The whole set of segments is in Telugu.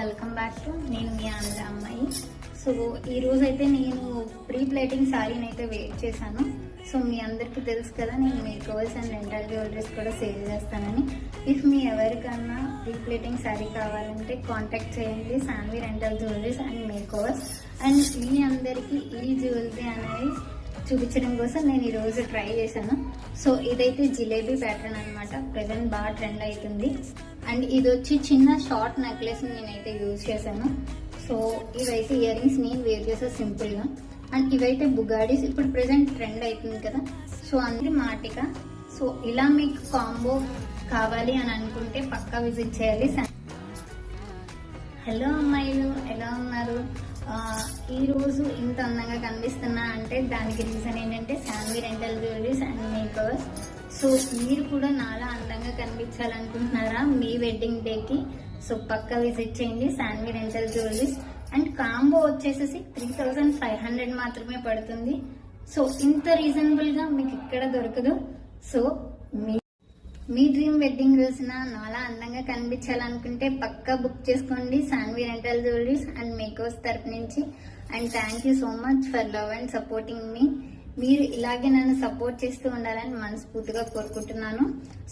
వెల్కమ్ బ్యాక్ టు నేను మీ ఆంధ్ర అమ్మాయి. సో ఈ రోజు అయితే నేను ప్రీ ప్లేటింగ్ శారీని అయితే వేర్ చేశాను. సో మీ అందరికీ తెలుసు కదా, నేను మేకవర్స్ అండ్ రెంటల్ జ్యువెలరీస్ కూడా సేల్ చేస్తానని. ఇఫ్ మీ ఎవరికన్నా ప్రీ ప్లేటింగ్ శారీ కావాలంటే కాంటాక్ట్ చేయండి Shanvi rental jewelleries and makeovers. And మీ అందరికీ ఈ జ్యువెలరీ అనేది చూపించడం కోసం నేను ఈరోజు ట్రై చేశాను. సో ఇదైతే జిలేబీ ప్యాటర్న్ అనమాట, ప్రెజెంట్ బాగా ట్రెండ్ అవుతుంది. అండ్ ఇది వచ్చి చిన్న షార్ట్ నెక్లెస్ నేనైతే యూజ్ చేశాను. సో ఇవైతే ఇయర్ రింగ్స్ నేను వేర్ చేసాను సింపుల్గా. అండ్ ఇవైతే బుగాడీస్ ఇప్పుడు ప్రెజెంట్ ట్రెండ్ అవుతుంది కదా, సో అందరి మాటిక. సో ఇలా మీకు కాంబో కావాలి అని అనుకుంటే పక్కా విజిట్ చేయాలి. హలో అమ్మాయిలు, ఎలా ఉన్నారు? ఈ రోజు ఇంత అందంగా కనిపిస్తున్నా అంటే దానికి రీజన్ ఏంటంటే Shanvi rental jewelleries and makeovers. So మీరు కూడా నాలా అందంగా కనిపించాలనుకుంటున్నారా మీ వెడ్డింగ్ డేకి? సో పక్కా విజిట్ చేయండి Shanvi rental jewelleries. And combo వచ్చేసేసి 3500 మాత్రమే పడుతుంది. సో ఇంత రీజనబుల్ గా మీకు ఇక్కడ దొరకదు. సో మీ డ్రీమ్ వెడ్డింగ్ రోజున నాలా అందంగా కనిపించాలనుకుంటే పక్కా బుక్ చేసుకోండి Shanvi rental jewelleries and makeovers తరపు నుంచి. And thank you so much for love and supporting మీ. మీరు ఇలాగే నన్ను సపోర్ట్ చేస్తూ ఉండాలని మనస్ఫూర్తిగా కోరుకుంటున్నాను.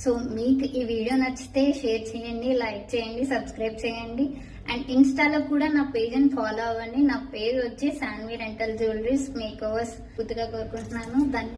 సో మీకు ఈ వీడియో నచ్చితే షేర్ చేయండి, లైక్ చేయండి, సబ్స్క్రైబ్ చేయండి. అండ్ ఇన్స్టాలో కూడా నా పేజ్ని ఫాలో అవ్వండి. నా పేజ్ వచ్చి శాన్వి రెంటల్ జ్యువెలరీస్ మేకవర్స్ పూర్తిగా కోరుకుంటున్నాను.